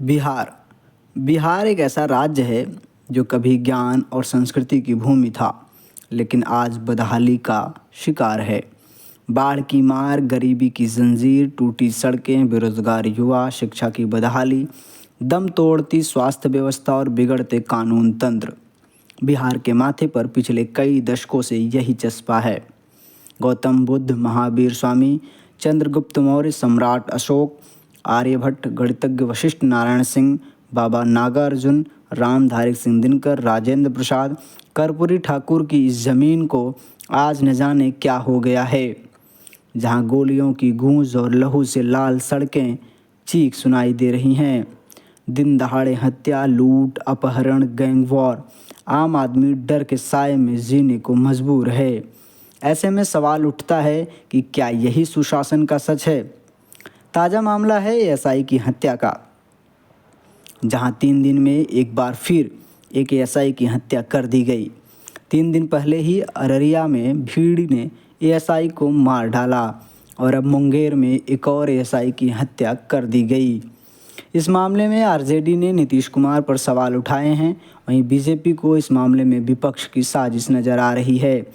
बिहार बिहार एक ऐसा राज्य है जो कभी ज्ञान और संस्कृति की भूमि था, लेकिन आज बदहाली का शिकार है। बाढ़ की मार, गरीबी की जंजीर, टूटी सड़कें, बेरोजगार युवा, शिक्षा की बदहाली, दम तोड़ती स्वास्थ्य व्यवस्था और बिगड़ते कानून तंत्र। बिहार के माथे पर पिछले कई दशकों से यही चस्पा है। गौतम बुद्ध, महावीर स्वामी, चंद्रगुप्त मौर्य, सम्राट अशोक, आर्यभट्ट, गणितज्ञ वशिष्ठ नारायण सिंह, बाबा नागार्जुन, रामधारी सिंह दिनकर, राजेंद्र प्रसाद, कर्पूरी ठाकुर की इस जमीन को आज न जाने क्या हो गया है। जहां गोलियों की गूंज और लहू से लाल सड़कें चीख सुनाई दे रही हैं। दिन दहाड़े हत्या, लूट, अपहरण, गैंग वॉर, आम आदमी डर के साए में जीने को मजबूर है। ऐसे में सवाल उठता है कि क्या यही सुशासन का सच है। ताज़ा मामला है एएसआई की हत्या का, जहां 3 दिन में एक बार फिर एक एएसआई की हत्या कर दी गई। 3 दिन पहले ही अररिया में भीड़ ने एएसआई को मार डाला और अब मुंगेर में एक और एएसआई की हत्या कर दी गई। इस मामले में आरजेडी ने नीतीश कुमार पर सवाल उठाए हैं, वहीं बीजेपी को इस मामले में विपक्ष की साजिश नज़र आ रही है।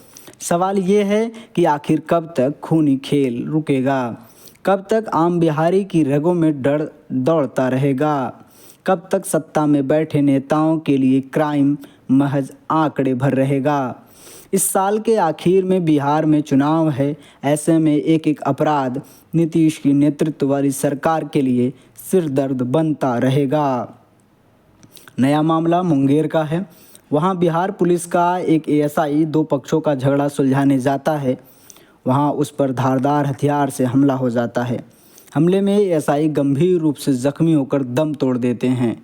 सवाल ये है कि आखिर कब तक खूनी खेल रुकेगा, कब तक आम बिहारी की रगों में डर दौड़ता रहेगा, कब तक सत्ता में बैठे नेताओं के लिए क्राइम महज आंकड़े भर रहेगा। इस साल के आखिर में बिहार में चुनाव है, ऐसे में एक एक अपराध नीतीश की नेतृत्व वाली सरकार के लिए सिर दर्द बनता रहेगा। नया मामला मुंगेर का है। वहां बिहार पुलिस का एक एएसआई 2 पक्षों का झगड़ा सुलझाने जाता है। वहां उस पर धारदार हथियार से हमला हो जाता है। हमले में एएसआई गंभीर रूप से जख्मी होकर दम तोड़ देते हैं।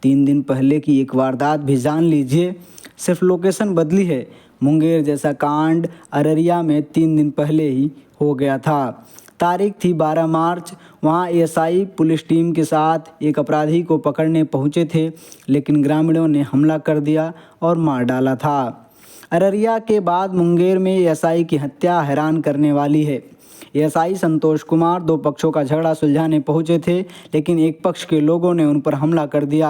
3 दिन पहले की एक वारदात भी जान लीजिए, सिर्फ लोकेशन बदली है। मुंगेर जैसा कांड अररिया में 3 दिन पहले ही हो गया था। तारीख थी 12 मार्च। वहां एएसआई पुलिस टीम के साथ एक अपराधी को पकड़ने पहुंचे थे, लेकिन ग्रामीणों ने हमला कर दिया और मार डाला था। अररिया के बाद मुंगेर में एएसआई की हत्या हैरान करने वाली है। एएसआई संतोष कुमार 2 पक्षों का झगड़ा सुलझाने पहुंचे थे, लेकिन एक पक्ष के लोगों ने उन पर हमला कर दिया।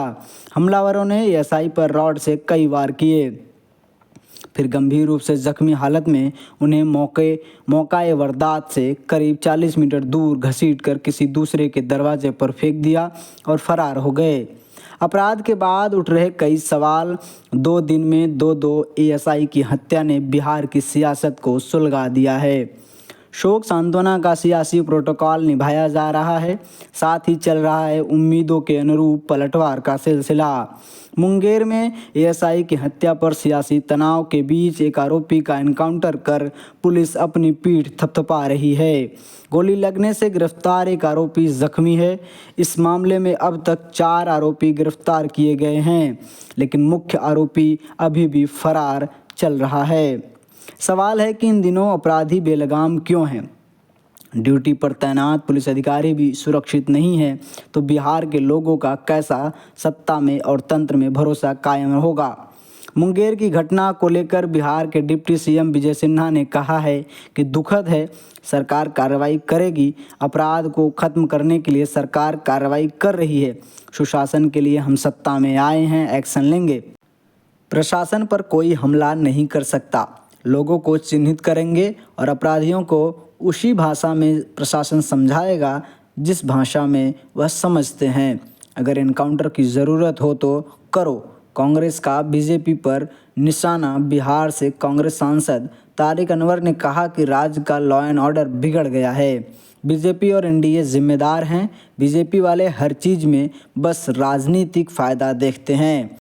हमलावरों ने एएसआई पर रॉड से कई वार किए, फिर गंभीर रूप से जख्मी हालत में उन्हें मौकाए वारदात से करीब 40 मीटर दूर घसीटकर किसी दूसरे के दरवाजे पर फेंक दिया और फरार हो गए। अपराध के बाद उठ रहे कई सवाल। 2 दिन में 2 एएसआई की हत्या ने बिहार की सियासत को सुलगा दिया है। शोक सांत्वना का सियासी प्रोटोकॉल निभाया जा रहा है, साथ ही चल रहा है उम्मीदों के अनुरूप पलटवार का सिलसिला। मुंगेर में एएसआई की हत्या पर सियासी तनाव के बीच एक आरोपी का एनकाउंटर कर पुलिस अपनी पीठ थपथपा रही है। गोली लगने से गिरफ्तार एक आरोपी जख्मी है। इस मामले में अब तक 4 आरोपी गिरफ्तार किए गए हैं, लेकिन मुख्य आरोपी अभी भी फरार चल रहा है। सवाल है कि इन दिनों अपराधी बेलगाम क्यों हैं। ड्यूटी पर तैनात पुलिस अधिकारी भी सुरक्षित नहीं है, तो बिहार के लोगों का कैसा सत्ता में और तंत्र में भरोसा कायम होगा। मुंगेर की घटना को लेकर बिहार के डिप्टी सीएम विजय सिन्हा ने कहा है कि दुखद है, सरकार कार्रवाई करेगी। अपराध को खत्म करने के लिए सरकार कार्रवाई कर रही है। सुशासन के लिए हम सत्ता में आए हैं, एक्शन लेंगे। प्रशासन पर कोई हमला नहीं कर सकता। लोगों को चिन्हित करेंगे और अपराधियों को उसी भाषा में प्रशासन समझाएगा जिस भाषा में वह समझते हैं। अगर एनकाउंटर की ज़रूरत हो तो करो। कांग्रेस का बीजेपी पर निशाना। बिहार से कांग्रेस सांसद तारिक अनवर ने कहा कि राज्य का लॉ एंड ऑर्डर बिगड़ गया है। बीजेपी और एनडीए जिम्मेदार हैं। बीजेपी वाले हर चीज़ में बस राजनीतिक फ़ायदा देखते हैं।